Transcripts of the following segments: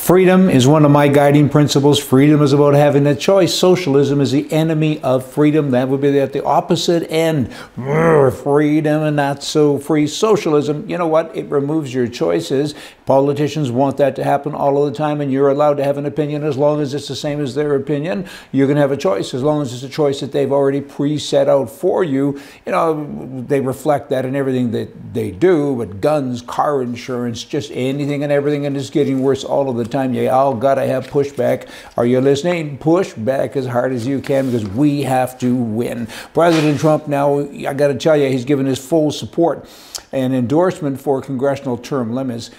Freedom is one of my guiding principles. Freedom is about having a choice. Socialism is the enemy of freedom. That would be at the opposite end. Freedom and not so free socialism. You know what? It removes your choices. Politicians want that to happen all of the time, and you're allowed to have an opinion as long as it's the same as their opinion. You can have a choice as long as it's a choice that they've already pre-set out for you. You know, they reflect that in everything that they do, with guns, car insurance, just anything and everything, and it's getting worse all of the time. You all gotta have pushback. Are you listening? Push back as hard as you can, because we have to win. President Trump now, I gotta tell you, he's given his full support and endorsement for congressional term limits.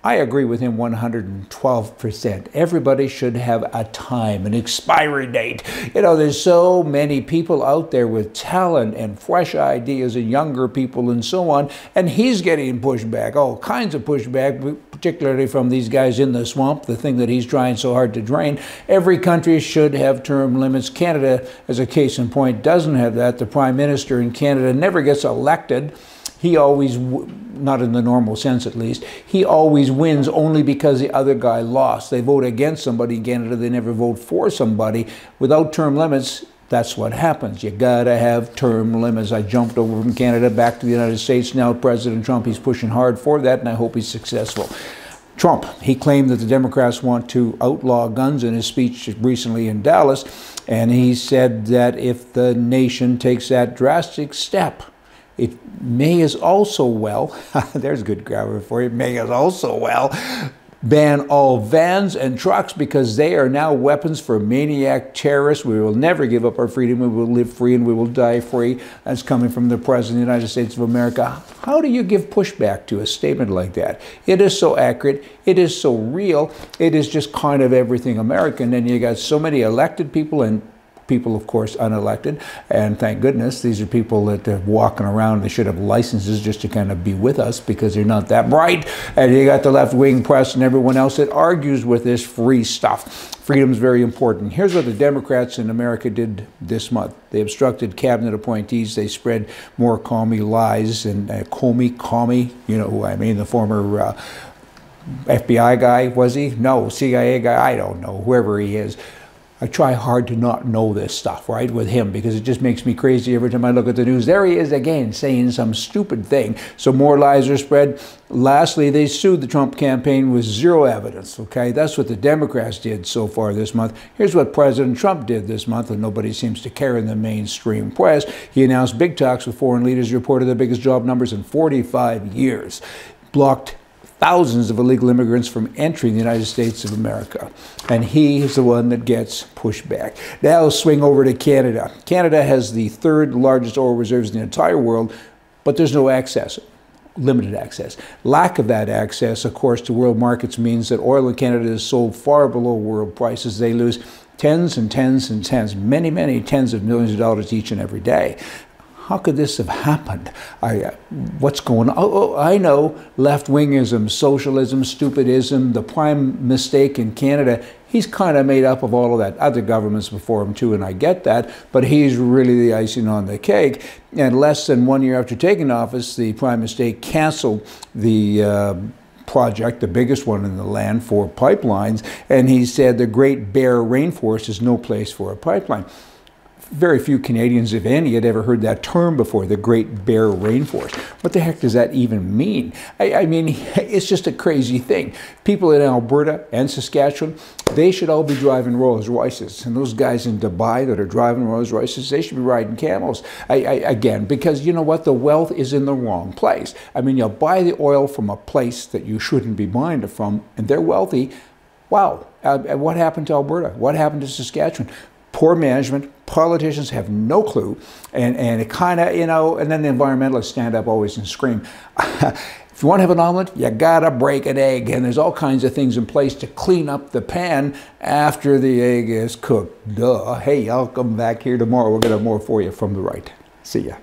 I agree with him 112%. Everybody should have a time, an expiry date. You know, there's so many people out there with talent and fresh ideas, and younger people and so on, and he's getting pushback, all kinds of pushback, particularly from these guys in the swamp, the thing that he's trying so hard to drain. Every country should have term limits. Canada, as a case in point, doesn't have that. The Prime Minister in Canada never gets elected. He always, not in the normal sense at least, he always wins only because the other guy lost. They vote against somebody in Canada, they never vote for somebody. Without term limits, that's what happens. You gotta have term limits. I jumped over from Canada back to the United States. Now President Trump, he's pushing hard for that, and I hope he's successful. Trump, he claimed that the Democrats want to outlaw guns in his speech recently in Dallas, and he said that if the nation takes that drastic step, it may as also well, there's good grammar for you, may as also well ban all vans and trucks, because they are now weapons for maniac terrorists. We will never give up our freedom. We will live free and we will die free. That's coming from the President of the United States of America. How do you give pushback to a statement like that? It is so accurate. It is so real. It is just kind of everything American. And you got so many elected people and people, of course, unelected, and thank goodness these are people that are walking around. They should have licenses just to kind of be with us, because they're not that bright. And you got the left-wing press and everyone else that argues with this free stuff. Freedom is very important. Here's what the Democrats in America did this month. They obstructed cabinet appointees. They spread more commie lies, and Comey, you know who I mean, the former FBI guy, was he? No, CIA guy, I don't know, whoever he is. I try hard to not know this stuff, right, with him, because it just makes me crazy every time I look at the news. There he is again, saying some stupid thing. So more lies are spread. Lastly, they sued the Trump campaign with zero evidence, okay? That's what the Democrats did so far this month. Here's what President Trump did this month, and nobody seems to care in the mainstream press. He announced big talks with foreign leaders, reported the biggest job numbers in 45 years, blocked thousands of illegal immigrants from entering the United States of America. And he is the one that gets pushed back. Now let's swing over to Canada. Canada has the third largest oil reserves in the entire world, but there's no access, limited access. Lack of that access, of course, to world markets means that oil in Canada is sold far below world prices. They lose tens and tens and tens, many, many tens of millions of dollars each and every day. How could this have happened? What's going on? Oh, I know. Left-wingism, socialism, stupidism, the prime mistake in Canada. He's kind of made up of all of that. Other governments before him too, and I get that, but he's really the icing on the cake. And less than 1 year after taking office, the prime mistake canceled the project, the biggest one in the land, for pipelines, and he said the Great Bear Rainforest is no place for a pipeline. Very few Canadians, if any, had ever heard that term before, the Great Bear Rainforest. What the heck does that even mean? I mean, it's just a crazy thing. People in Alberta and Saskatchewan, they should all be driving Rolls Royces. And those guys in Dubai that are driving Rolls Royces, they should be riding camels. Again, because you know what? The wealth is in the wrong place. I mean, you'll buy the oil from a place that you shouldn't be buying it from, and they're wealthy. Wow. What happened to Alberta? What happened to Saskatchewan? Poor management, politicians have no clue, and it kind of, you know, and then the environmentalists stand up always and scream. If you want to have an omelet, you gotta break an egg, and there's all kinds of things in place to clean up the pan after the egg is cooked. Duh. Hey, I'll come back here tomorrow. We're gonna have more for you from the right. See ya.